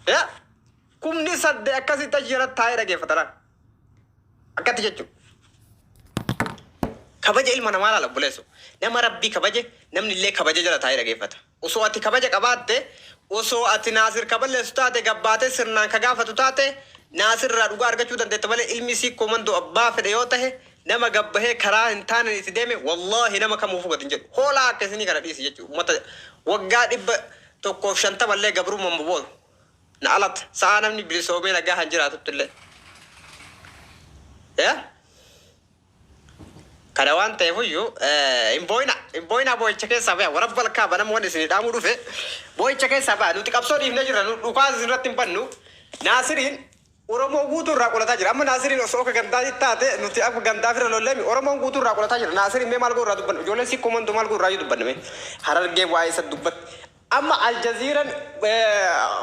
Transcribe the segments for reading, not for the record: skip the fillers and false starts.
يا كم نسد أكاسي تجرت تاير كيف ترى أكتي جتو كباجة إلما نمالا لبوليسو نما ربي كباجة نمني اللي كباجة جرت تاير كيف ترى وسواتي كباجة كباتة وسواتي ناصر كبل لستاتة كباتة سرنا كجافة تاتة ناصر رادوغا أرجع شو دنده تبالي علمي سي كوماندو أبا في ديوته نما جبهه خرا إنتان يسديمه والله نما كموفو قدينجو هولا كسني كنا ديسي جتو مت وقعد إب تو كوشنتا بالله قبرو ممبول نعلت سانا مني بلسومي لقى هنجرات تطلع يا كروان تيفويو إمبوينا بوي تكى سبعة ورب الكعبة أنا مهندس ندامو رفه بوي تكى سبعة لو تكابسون يفنى جرا لو كاز زرتين بنو ناصرين ورمو غوتو راكولا تاجر أما ناصرين وسوق غندا جتاته نتي أبو غندا في رولة ورمو غوتو راكولا تاجر ناصرين مالكو رادو بنو جولة سي كومن دو مالكو رايو دو بنو هرر جيم وايس دبت أما الجزيرة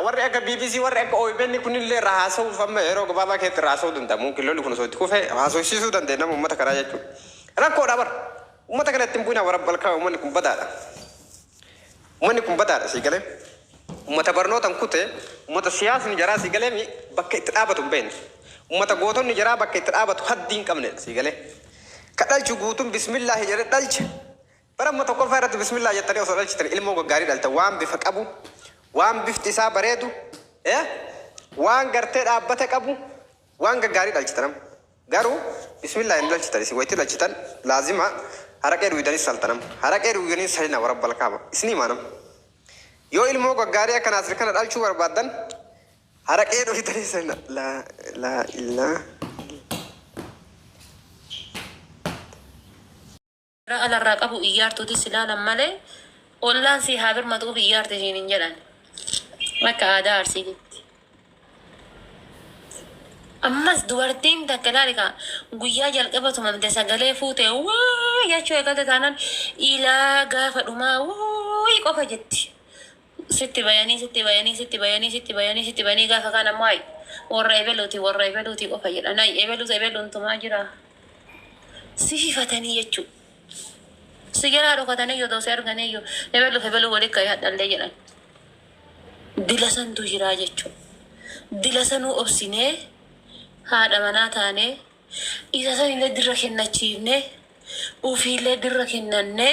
ورأيك BBC ورأيك أويبن يكون اللي راسو فما هيرو بابا كيت راسو دندا ممكن لو يكون صوت كوفه راسو شيء دندا نام مم تكراجة شو ركوا دابر مم تكرا تيمبونا ورب الكا مم نكون بدار سيكله مم تبرنو تنكوته مم تسياس نجارا سيكله مي بكيت أبتم بين مم تقوتون نجارا بكيت أبت حدين كمنه سيكله كتل جوتون بسم الله جرى دلش برام متوقف فرد بسم الله يتري وصل تري علمه وقاري دلتا وام بفك أبو وام بفتسا بريدو إيه وان قرتي أبتك أبو وان قاري دلش ترام قارو بسم الله إن دلش تري سويت دلش تن لازم حركة رويداني سلطنم حركة رويداني سهلنا ورب الكعبة إسني مانم يو علمه وقاري كان أسركنا دلش وربادن حركة رويداني سهلنا لا إلا على الرقاب إيار تودي سلالة ماله أولان سي هابر ما تقول إيار تجينين جلان ما كادار سيدت أمس دوارتين تكلارك قويا جلقبة من تسجله فوته واه يا شو قد تانن إلى غافر ما واه يقف جتي ستي بياني غافر كان ماي ورّيبلوتي قف جل أنا يبلو أنتم أجرا صفتني يجو سيجرا رو كتاني يو دوسير كني يو نبلو ولي كيا دللي جلان دلسان تجرا جتشو دلسانو أبسينه هذا منا تاني إذا سان لدرك النشيبنه وفي لدرك الننه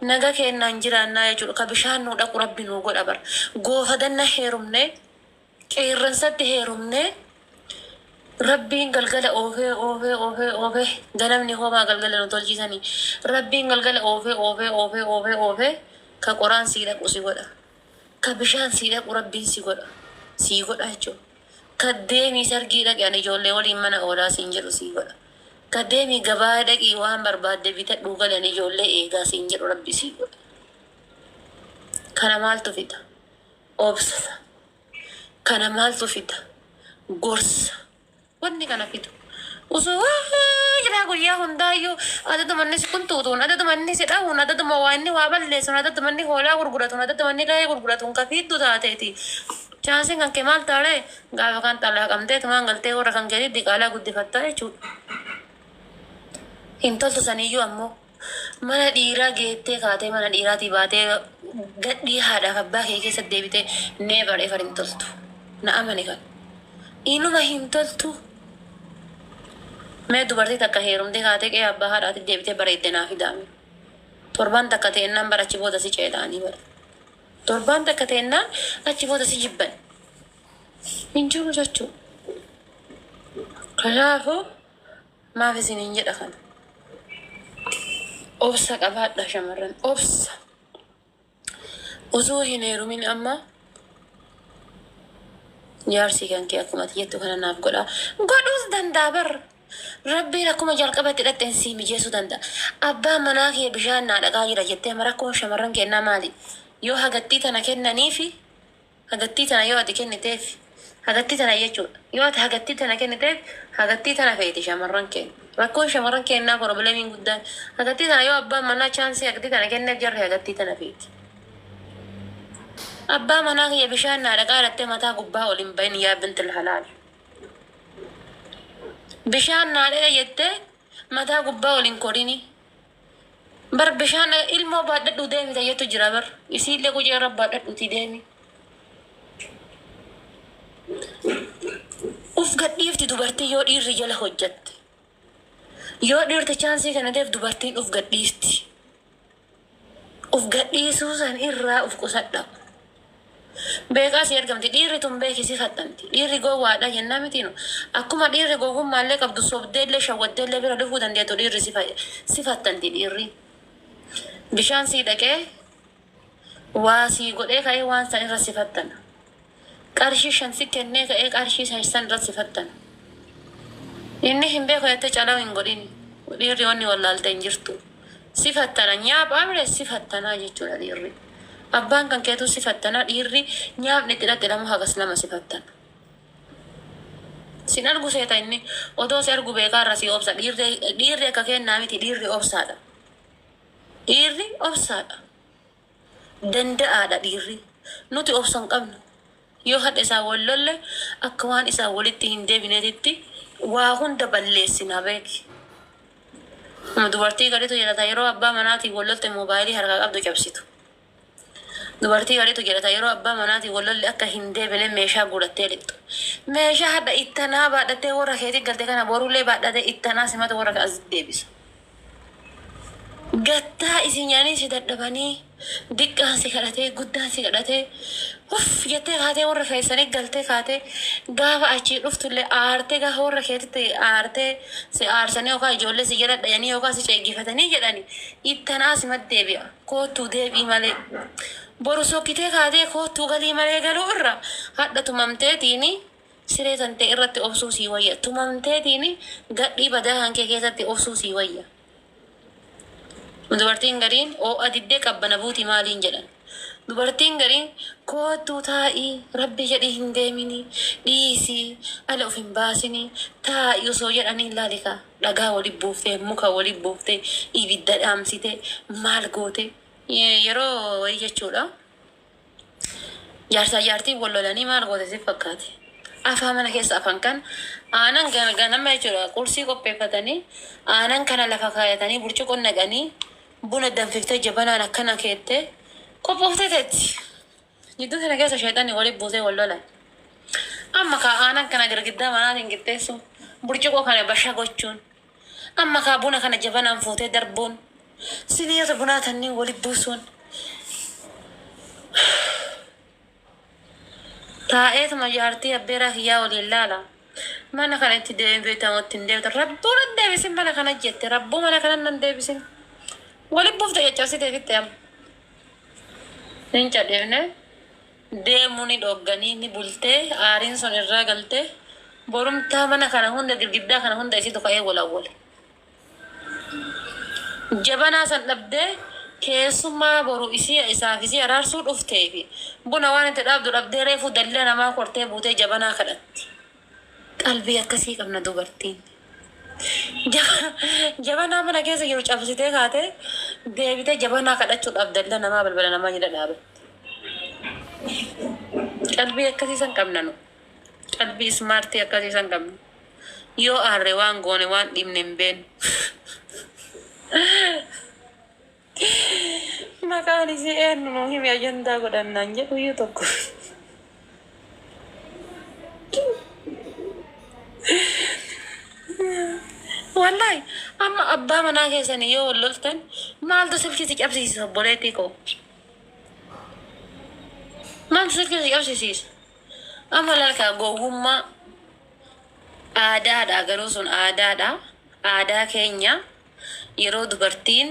نجا كنا نجرا يجو كبشان نودا قرب نوقول أبر جو هذا هيرمنه كيرنسات هيرمنه ربي قلقل أوفي غنمني هو ما قلقل نطول جيساني ربي قلقل أوفي كقرآن سيدك وسيقودا كبشان سيدك وربي سيقودا هجو كدامي سرقيدك يعني جولي ولي منا أولا سينجر سيقودا كدامي قبادك إيوان برباد بيتك دوغل يعني جولي إيغا سينجر ربي سيقودا كان مال تفيدا أوبس كان مال تفيدا غرس ودني كنا فيتو وسوا جرا قويا هندايو هذا تمني سكون توتون هذا تمني سداون هذا تمواني وابل لسون هذا تمني هولا غرغرتون هذا تمني لا غرغرتون كفيتو تاتي چانسين كان كمال تاله غاو كان تاله كمته تمان غلطه اور كان كري ديكالا غدي فتا چو انتل تو سنيو امو من ديرا گيته كاته من ديرا تي باته گدي هادا فبا كي سديبته نيفر ايفر انتلتو نامني كان إنه ما هنتلتو मैं दुबारा तक हेरुम दिखाते कि अब बाहर आते देवते बरेते ना ही दामी तोरबान तक कते नंबर अच्छी बहुत अच्छी चेतानी बर तोरबान तक कते ना अच्छी बहुत अच्छी जिब्बन इंचु मुझच्चु खलाफो ما في سنين جد أخن أوسك أبعد لشمرن أوس وزوه نيرو من أما يارسي كان كي أكو ماتيتو كنا نافقولا قدوس دندابر ربي لكم أجل قبت التنسي مجيسو دندا أبا مناكي بجان على غايرة جتة مراكو شمرن كنا مالي يو هاقتيتنا كنا نيفي هاقتيتنا يو هادي كنا تيفي هاقتيتنا يجو يو هاقتيتنا كنا تيفي هاقتيتنا فيتي شمرن كنا راكو شمرن كنا بروبلمين قدام هاقتيتنا يو أبا منا چانسي هاقتيتنا كنا بجر هاقتيتنا فيتي أبا مناغي بشان على قارة متى قبها ولم بين يا بنت الحلال بشان على يده متى قبها ولم كوريني بر بشان إلما بعد دودة متى يتجربر يصير له كوجي رب بعد دودة دهني gadhiifti dubartii yoo dhiirri jala hojjatte. Yoo dhiirti chaansii kana deef dubartiin uf gadhiifti. Uf gadhiisuu san irraa uf qusadha. Beekaa si ergamti dhiirri tun beekisi fattanti. Dhiirri gowwaadha jennaa mitiinu. Akkuma dhiirri gowwummaallee qabdu sobdeellee shawwaddeellee bira dhufuu dandeetu dhiirri si fattanti dhiirri. Bishaan sii dhaqee waa sii godhee ka'ee waan san irra si fattana. Qarshii shan si kennee ka'ee qarshii san irra si fattana. Inni hin beeku jettee calaa hin godhini. Dhiirri wanni wallaaltee hin jirtu. Si fattana nyaaphaa bire si fattanaa jechuudha dhiirri. Abbaan kan keetu si fattanaa dhiirri nyaapni itti dhadhiidhamu hagas lama si fattana. Sin argu seeta inni otoo si argu beekaa irra si obsa. Dhiirri akka kennaa miti dhiirri obsaadha. Dhiirri obsaadha. Danda'aadha dhiirri. Nuti obsa hin qabnu. Yoo hadha isaa wal lolle akka waan isaa walitti hin deebineetitti waa hunda balleessinaa beeki. Dubartii gadiitu jedhata yeroo abbaa manaatiin wal lolte moobaayilii harkaa qabdu cabsitu. Dubartii gadiitu jedhata yeroo abbaa manaatiin wal lolle akka hin deebine meeshaa godhattee lixxu. Meeshaa hadha ittanaa baadhattee warra keetii galtee kana borullee baadhatee ittanaa simata warra kaas deebisa. Gattaa isin nyaanii si dadhabanii diqqaan si kadhatee guddaan si kadhatee jettee kaatee warra keessanii galtee kaatee gaafa achii dhuftullee aartee gaafa warra keetitti aartee si aarsanii yookaan ijoollee si jala dhayanii yookaan si ceeggifatanii jedhanii ittanaa simatti deebi'a. Koottuu deebii malee boru sokkitee kaatee koottuu galii malee galuu irra hadha tumamteetiini siree tantee irratti obsuu sii wayya. Tumamteetiini gadhii badaa hankee keessatti obsuu sii wayya. Dubartiin gariin oo'a diddee qabbana buuti maaliin jedhan. Dubartiin gariin kootuu taa'ii rabbi jedhii hin deemini dhiisii ala of hin baasini taa'ii osoo jedhanii laalikaa dhagaa waliin buuftee muka waliin buuftee ibidda dhaamsitee maal goote yeroo wayii jechuudha. Jaarsaa jaartiin wal lolanii maal goote si fakkaate. Afaan mana keessa afaan kan aanan ganama jechuudha qursii qopheeffatanii aanan kana lafa kaayatanii burcuqoon naqanii buna danfiftee jabanaan akkana keettee qophooftee teetti. Jidduu sana keessa sheexanni waliin buusee wal lolan. Amma kaa aanan kana girgiddaa manaatiin qixxeessu burcuqoo kana bashaa gochuun amma kaa buna kana jabanaan fuutee darbuun siniyoota bunaa tannii waliin buusuun taa'eetuma jaartii abbeeraa kiyyaa waliin laala. Mana kana itti deebitamutti hin deebita. Rabbuun hin deebisin mana kana jette. Rabbuu mana kana hin deebisin. Waliin buufte jechabsitee fitte amma. Hin cadheefne deemuu ni dhogganii ni bultee aariin sun irraa galtee borumtaa mana kana hunda girgiddaa kana hunda isitu ka'ee walawwale. Jabanaa san dhabdee keessummaa boru isaaf isii araarsuu dhuftee fi buna waan itti dhaabdu dhabdee reefu dallee namaa kortee buutee jabanaa kadhatti. Qalbii akkasii qabna dubartiin. Jabanaa mana keessa jiru cabsitee kaatee deebitee jabanaa kadhachuudhaaf dallee namaa balbala namaa jala dhaabatti. Qalbii akkasii san qabna nu. Qalbii ismaartii akkasii san qabna. Yoo aarre waan goone waan dhibne hin beenu. Maqaan isii eenyu nuu himi ajandaa godhannaan jedhu iyyuu tokko. Wallahi amma abbaa manaa keessanii yoo wal loltan maaltu silkisi cabsiisa obboleettii koo. Maaltu silkisi cabsiisa. Amma lalkaa gowwummaa aadaadha garuu sun aadaadha. Aadaa keenya yeroo dubartiin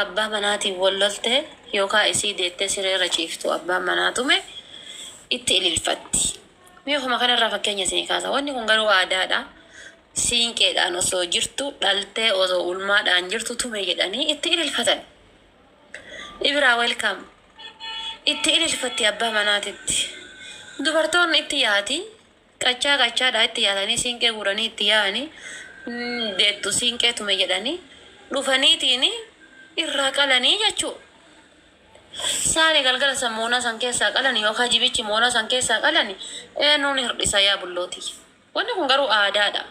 abbaa manaatiin wal lolte yookaan isii deettee sireerra ciiftu abbaan manaa tume itti ililfatti. Mi'oofuma kanarraa fakkeenya isinii kaasa. Wanni kun garuu aadaadha. Siinqeedhaan osoo jirtu dhaltee osoo ulmaadhaan jirtu tume jedhanii itti ililfatan. Ibiraa welkaam. Itti ililfatti abbaa manaatitti. Dubartoonni itti yaati. Qachaadhaa itti yaatanii siinqee guuranii itti yaa'anii deettu siinqee tume jedhanii dhufaniitiin irraa qalanii jechuudha. Saani galgala san moonaa san keessaa qalani yookaan jibichi moonaa san keessaa qalani eenyuun hir'isa yaa bullooti. Wanni kun garuu aadaadha.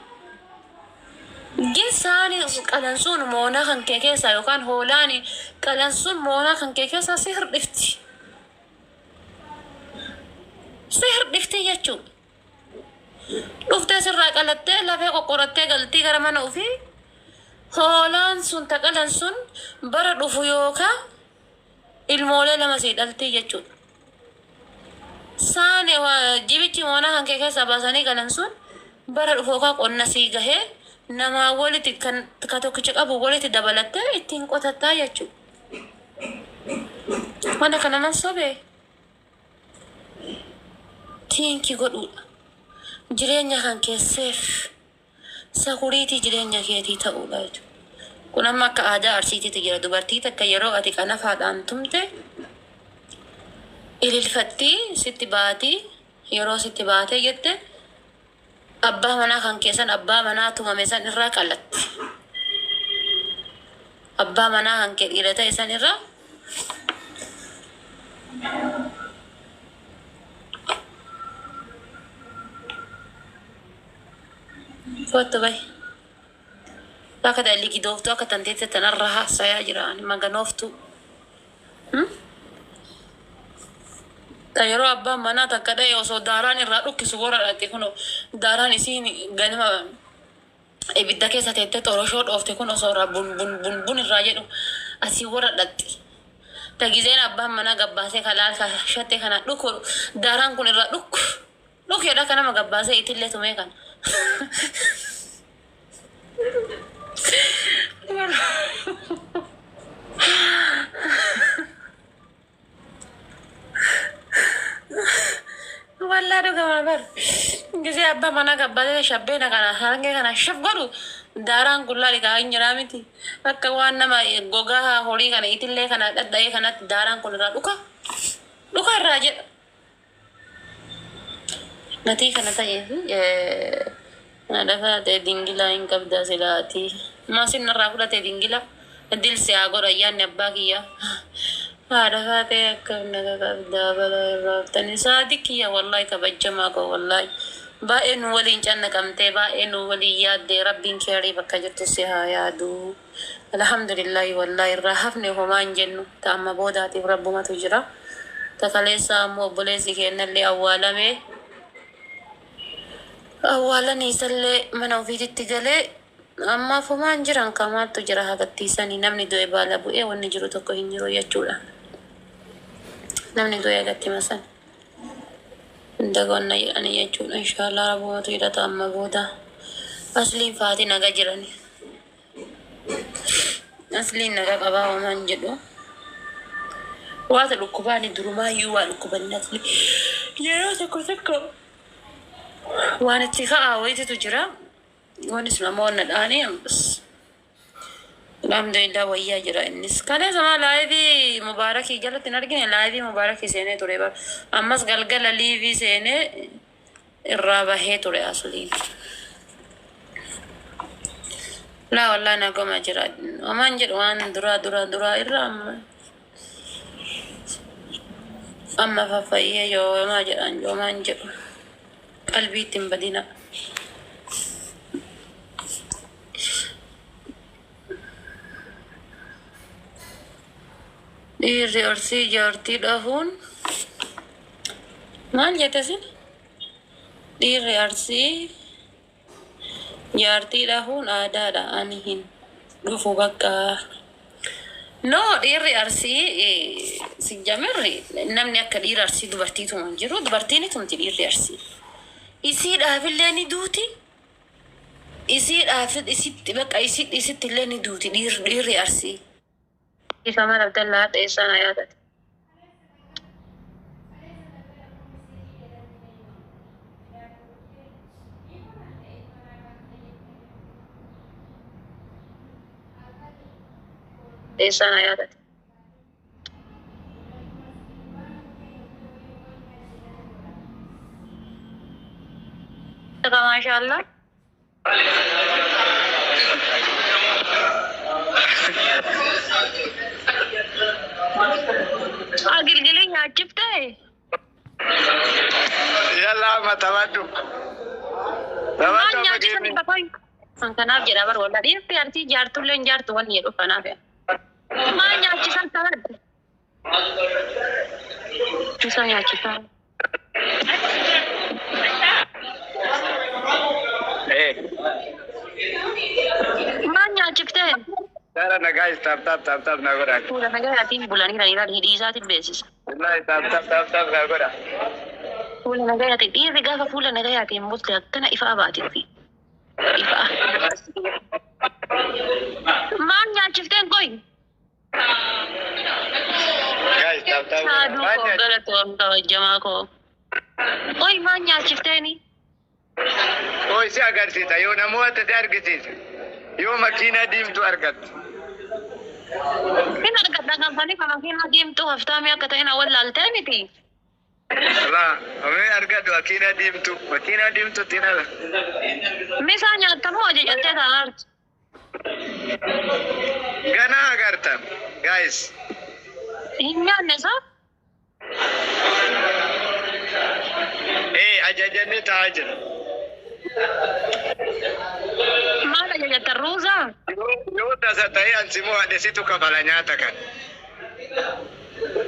Gin saani qalansuun moonaa kan kee keessaa yookaan hoolaani qalansuun moonaa kan kee keessaa si hirdhifti. Si hirdhifti jechuudha. Dhufte sirraa qalattee lafee qoqqorattee galtii gara mana ofii. Hoolaan sun taqalan sun bara dhufu yookaan ilmoolee lama sii dhaltii jechuudha. Saane jibichi hoona hanqee keessa baasanii galan sun bara dhufu yookaan qonna sii gahee nama walitti kan tokkicha qabu walitti dabalattee ittiin qotattaa jechuudha. Mana kana nan sobee tiinki godhuudha. Jireenya kan keesseef sakuriitii jireenya keetii ta'uudha jechuudha. Kun amma akka aadaa arsiitiitti jira. Dubartii takka yeroo ati qanafaadhaan tumte ililfattii sitti baatii yeroo sitti baatee jette abbaa manaa kan keessan abbaa manaa tumame san irraa qalatti. Abbaa manaa kan kee dhiira ta'e san irraa foto bay. Bakka dalii dooftuu akka tanteetti tanarra haasayaa jiraan maganooftu. Yeroo abbaan manaa takka dha'e osoo daaraan irraa dhukkisu warra dhaqxe kun daaraan isiin ganama ibidda keessa teettee xoroshoo dhoofte kun osoo irraa bun irraa jedhu asii warra dhaqxe. Tagizeen abbaan manaa gabbaasee kalaal shatte kana dhuku daaraan kun irraa dhuk jedha kanama gabbaasee itillee tumee kana. Wallah dhuga mabar gisee abbaa manaa gabbaasee shabbeena kana hangee kana shaf godhu daaraan kullaa dhiqaa hin jiraa miti akka waan nama gogaa horii kana itillee kana dhadha'ee kanatti daaraan kun irraa dhuka irraa jedha. Natii kana ta'eefi nadafa ta'e dingilaa hin qabdaa silaati. Maasin irraa fudhate dingila dilsi haa godha ayyaanni abbaa kiyyaa. Nadafa ta'e akka naga qabdaa balaa irraa fudhatan isaati kiyya wallahi kabajjamaa koo wallahi. Baay'ee nu waliin cannaqamtee baay'ee nu waliin yaaddee rabbiin keerii bakka jirtu si haa yaadu. Alhamdulillahi wallahi irraa hafne homaa hin jennu ta'amma boodaatiif rabbumatu jira. Takaleessa ammoo obboleessi kennallee awwaalamee. Awwaalanii isallee mana ofiititti galee ammaaf homaan jiran kamaattu jira hagattiisanii namni du'e baala bu'ee wanni jiru tokko hin jiru jechuudha. Namni du'e agatti masan dagonna jedhanii jechuudha. Inshaallah rabbumatu hidhata amma booda. Asliin faati naga jirani. Asliin naga qabaa homaan jedhu. Waata dhukkubaani durumaayyuu waa dhukkubani asli. Yeroo tokko waan itti ka'aa wayititu jira. Waan islamoonni dhaanii ambas. Alhamdulillah wayyaa jira innis. Kalee sama laayivii mubaarakii jalatti hin argine laayivii mubaarakii seenee ture bara. Ammas galgala liivii seenee irraa bahee ture asliin. Laa wallaa nagoma jira. Homaan jedhu waan duraa irraa amma faffayyee yoomaa jedhan yoomaan jedhu. Qalbiitti hin badina. Dhiirri arsii jaartii dhahuun maal jette sin? Dhiirri arsii jaartii dhahuun aadaadha ani hin dhufu bakka. No dhiirri arsii si jamirri namni akka dhiirri arsii dubartiitu hin jiru dubartiin tumti dhiirri arsii. Isiidhaafillee ni duuti. Isiidhaaf isitti bakka isitti illee ni duuti dhiirri arsii. Isa mala Abdallaa Xeessaan Hayaatate. Xeessaan Hayaatate. Maashaallah. Gilgilii nyaachifte. Yalla matabaddu. Maal nyaachifte bakoy. Kanaaf jedha bar walla dhiirti artii jaartullee jaartu wanni jedhu kanaaf. Maal nyaachisan taladde. Isa nyaachisan. Manya cipten. Cara na guys, tap na gora. Pula naga atin bulani na hidi sa atin beses. Wallahi tap na gora. Pula naga atin di riga ka pula naga atin mutle kana ifa abatin fi. Ifa. Manya cipten koy. Guys, tap. Aduh ko galato ang jama ko. Oy manya cifteni. Oi si agarsiisa yoo namoota si argisiisa yoo makiina diimtuu argattu. Kina nagdagan pa ni pamangkin diimtuu haftami akka ta'in awal laltee miti. Amee argadhu makiina diimtuu tinala. Misa nyaatamu ajajattee taa'aart. Ganaa agartan guys. Hin nyaanne isaa? Ajajannee taa'aa jira. Maal ajajatta ruusaa? Yoo tasa ta'ee ansimoo hadhesitu kafala nyaata kan.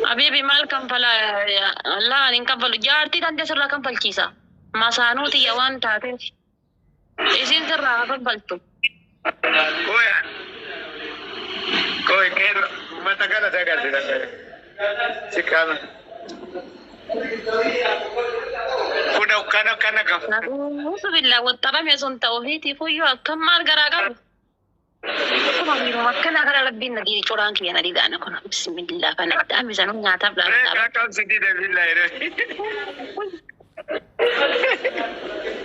Habibi maal kanfala Allah hin kanfalu jaartii tante sirraa kanfalchiisa. Masaanuu xiyya waan taateef. Isin sirraa kanfaltu. Koi keero mata kana sagarsiisa. Si kana. Kana kam. Bismillah wattabame sun ta'uufiiti fuyyoo akkam maal garaa qabu. Akkuma biiroo akkana gara rabbiin nagii coraan kiyya na dhigaana kun bismillah kana dhaami sanuu nyaataaf laata. Kakam sidi de billahi.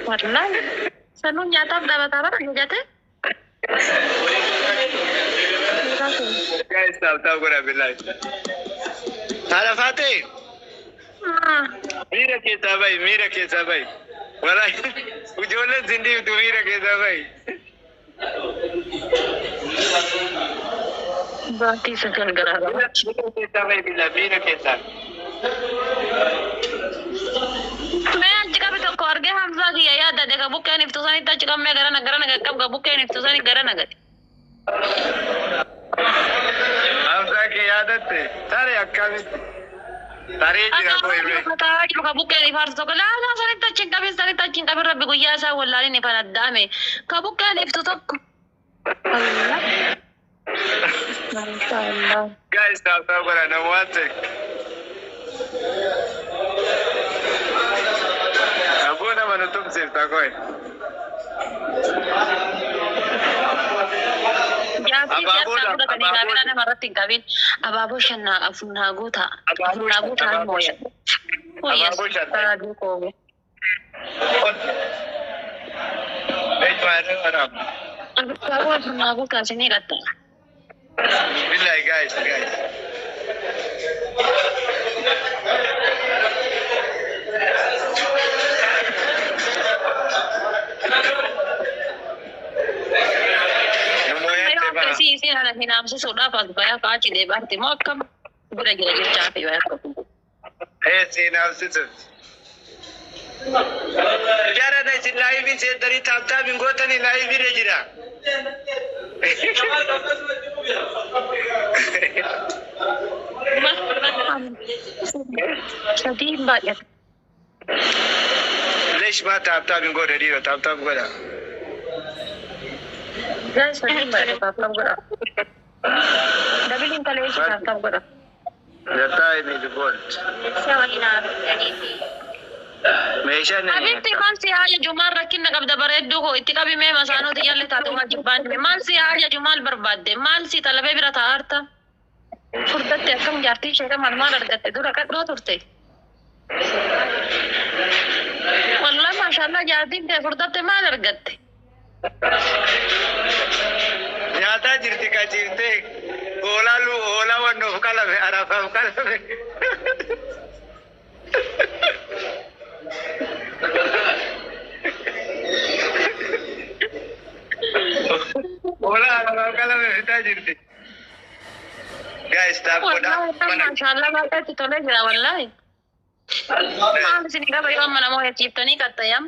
Wallahi sanuu nyaataaf laata bara hojjate. Guys, tap gora billahi. Tara Fateh. Mira keessa bahi. Wallahi ijoolleen sindiiftu mira keessa bahi. Baatii sagal garaa Mira keessa bahi billa mira keessa. Mee achi qabi tokko argee Hamzaa kiyya yaadate ka bukkeen iftu sanitti achi qammee gara naqqab ka bukkeen iftu sanii gara nagate. Hamzaa kee yaadatte tare akkamitti. Tarii jira koo hime. Taa'aa jiru ka bukkeen ifaarsu tokko laala sanitti achi hin qabin rabbi guyyaa isaa wallaalin ifan addaame ka bukkeen iftu tokko. Mashaallah. Guys, tap gora namoota. Aboo nama nu tumsiifta koi. Abaaboo shannaa afuunaa guutaa. Afuunaa guutaa mooya. Abaaboo shannaa. Taaduu koome. Abaaboo afuunaa guutaa isinii dhatta. Billahi guys. Si haala hinaamsisuudhaaf as bayaa kaachi deebaatti moo akkam bira jira jechaa fi bayaa tokko. Hinaamsisuuf. Jara na isin laayivii seentanii taaptaabiin gootanii laayivii jira. Sadii hin baay'atu. Leesh maa taaptaabiin godha dhiiroo taaptaab godha. Guys, sadii hin baay'atu taaptaab godha. Dabiliin kaleessi taaptaab godha. Yataa inni gold. Meeshaan Abibti maal si haajaju maal rakkinna qabda bareedduu koo itti qabimee masaanuuti yalli taate waa jibbaan maal si haajaju maal barbaadde maal si talabee bira taa'arta furdatte akkam jaartii ishee maal argatte dura qadhoo turte. Wallahi maashaallah jaartiin tee furdatte maal argatte. nyaataa jirti ka jirte hoolaa wannoof qalame arafaaf qalame. Hoolaa arafaaf qalame fitaa jirti. Guys, taap godha. Maashaallah baay'eetti tolee jira wallahi. Maal isin qaba yoo amma namoo hechiiftanii qaxxayam.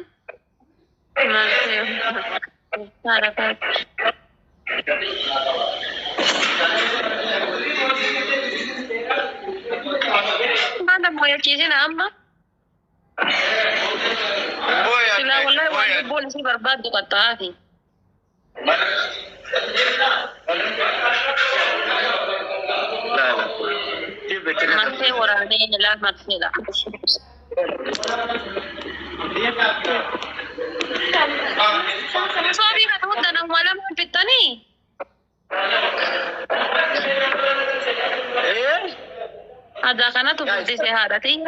Mana mau ya cincin amma? Sila wallahi بوليسي برباد قطعاتي لا لا كيف بتنام مرتين ورانين لا مرتين لا صابي هتودنا ولا ما في التاني ايه هذا كانت تفضي سهادتي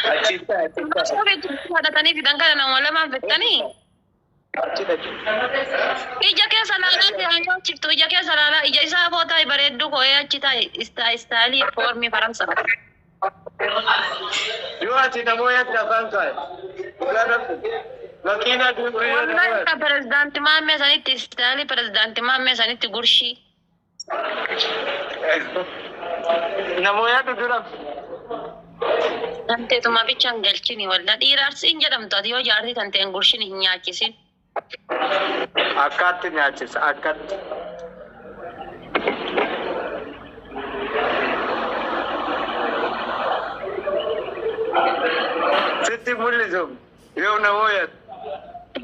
أشيتا صابي هذا تاني في دنكا ولا ما في التاني ija keessa laalaa yaanyoo chiftu ija keessa laalaa ija isaa bootaa bareedduu koo'ee achi taa'e istaayilii foormii faransa yoo ati namoota afaan kaa'e makiinaa wallahi ka pirezidaanti maammee sanitti istaayilii pirezidaanti maammee sanitti gurshii namoota dura tanteetuma bichaan galchini walla dhiiraarsiin jedhamtu ati yoo jaartii tanteen gurshin hin nyaachisin akkatti nyaachisa akkatti sitti mul'isu yoo namoota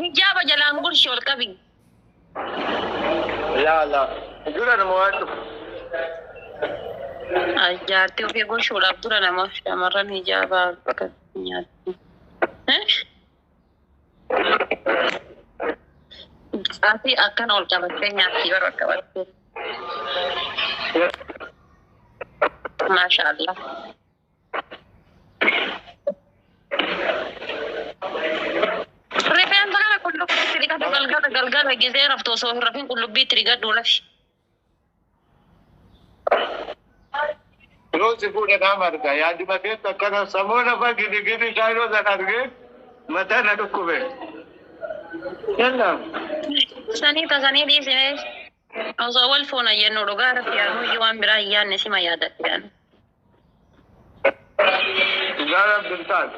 hijaaba jalaan gurshi ol qabi yaala dura namoota jaartii ofii gurshuudhaaf dura nama shamarran hijaaba akka nyaatti ati akkan ol qabattee nyaatti yeroo qabattee maashaallah rifeensa kana qullubbiitti dhiqatu galgala gisee raftu osoo hin rafin qullubbiitti dhiqadhu lafi Rosi fuudhee nama argaa yaaduma keessa akkana sammuu lafa gidi shaayiroo sana argee mataa na dhukkube. Yalla. sanii tasanii dhiisine osoo wal fuuna jennu dhugaa rafi yaanu waan biraa hin yaadne sima yaadatti yaanu. Gara bintaan.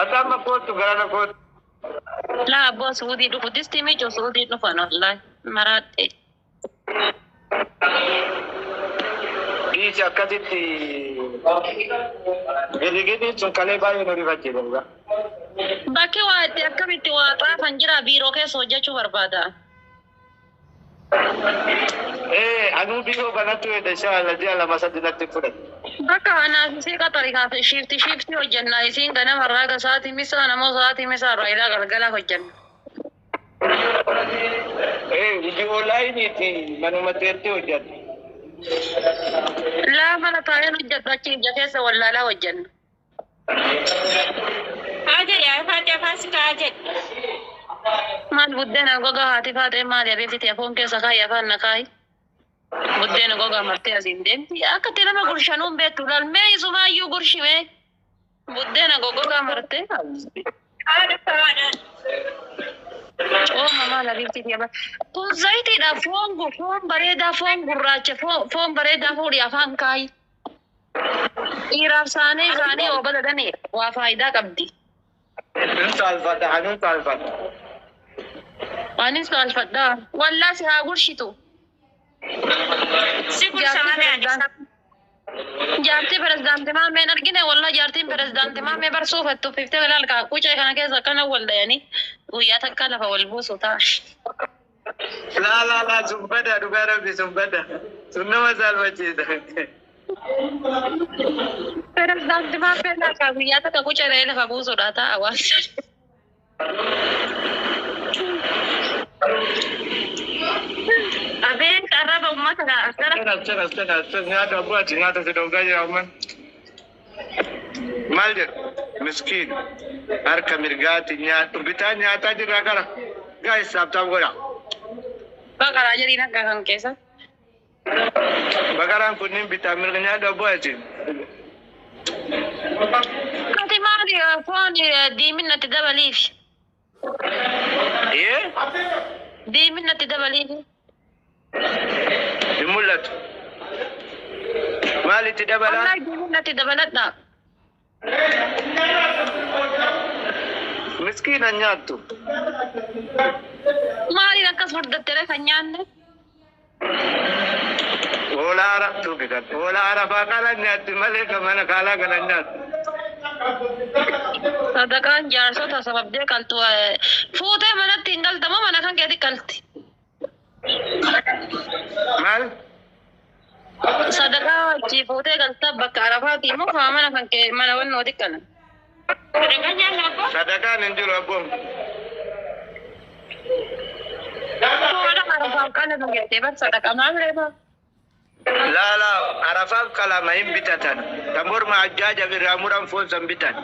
Atama kootu gara kootu. La abboo suudii dhufu disti miicu suudii dhufan wallahi maraadhe. Dhiisi akkasitti gidi sun kalee baay'ee nu rifachiisa. Bakki waa itti akkamitti waa xaafan jira biiroo keessa hojjechuu barbaada. Anuu biiroo kanatti weedha shaala ji'a lama sadi natti fudhate. Bakka anaaf isii qaxari kaafe shifti hojjenna isiin ganama raaga sa'aatii misaa namoo sa'aatii misaa raayidaa galgala hojjenna. Viidiyoo laayiniiti manuma teetti hojjette. Laa mana taa'een hojjedhu achi ija keessa wallaalaa hojjenna. Maal buddeena gogaa haati faatee maali abeebsiti afoon keessa kaayi afaan na kaayi. Buddeena gogaa martee asiin deemti. Akka itti nama gurshanuun beektu lalmee isumaayyuu gurshimee. Buddeena gogaa martee. Maal abeebsiti abaa. Kun zayitiidha foon bareedaa foon gurraacha foon bareedaa fuudhi afaan kaayi. Dhiiraaf isaanii obala dhanii waa faayidaa qabdi. Anuun saalfata. Anis saalfadhaa. Wallaa si haa gurshitu. Jaartii pirezidaantii maammeen argine wallaa jaartiin pirezidaantii maammee barsuufattu fiftee ilaalkaa qucee kana keessa akkana wal dhayanii guyyaa takka lafa wal buusu ta'a. Laa subbada dhugaa rabbi subbada. Sun nama saalfachiisa. Pirezidaantii maammee ilaalkaa guyyaa takka qucee dhayee lafa buusudha ta'a waan. Abeen qarraba uummata Akkana nyaata abbaati nyaata si dhoogaa jira amman. Maal jedhu miskiin harka mirgaati nyaatu bitaa nyaataa jirra kana gaa isaabtaa godha. Baqaraa jedhiin akka kan keessa. Baqaraan kunniin bitaa mirga nyaata abbaati. Ati maali foon diiminnatti dabaliif? Diiminnatti dabaliif? Hin mul'atu. Maalitti dabalaa? Wallahi diiminnatti dabaladha. Miskiina nyaattu. Maaliin akkas furdattere kan nyaanne? Hoolaa arabtuu bitan. Hoolaa arabaa kaala nyaatti malee kan mana kaalaa kana nyaattu. Sadaqaan jaarsota sababdee qaltu fuutee manatti hin galtama mana kan keeti qalti. Mal? Sadaqaa wajjii fuutee galta bakka arafaati immoo faa mana kan kee mana wannooti qalan. Sadakaan hin jiru abboon. Fuudha arafaaf kana kan keetee bar sadaqaa maal reefa? Lala, Arafat kalama hin bitatan. Tamur ma ajjaja birraa muran foon san bitan.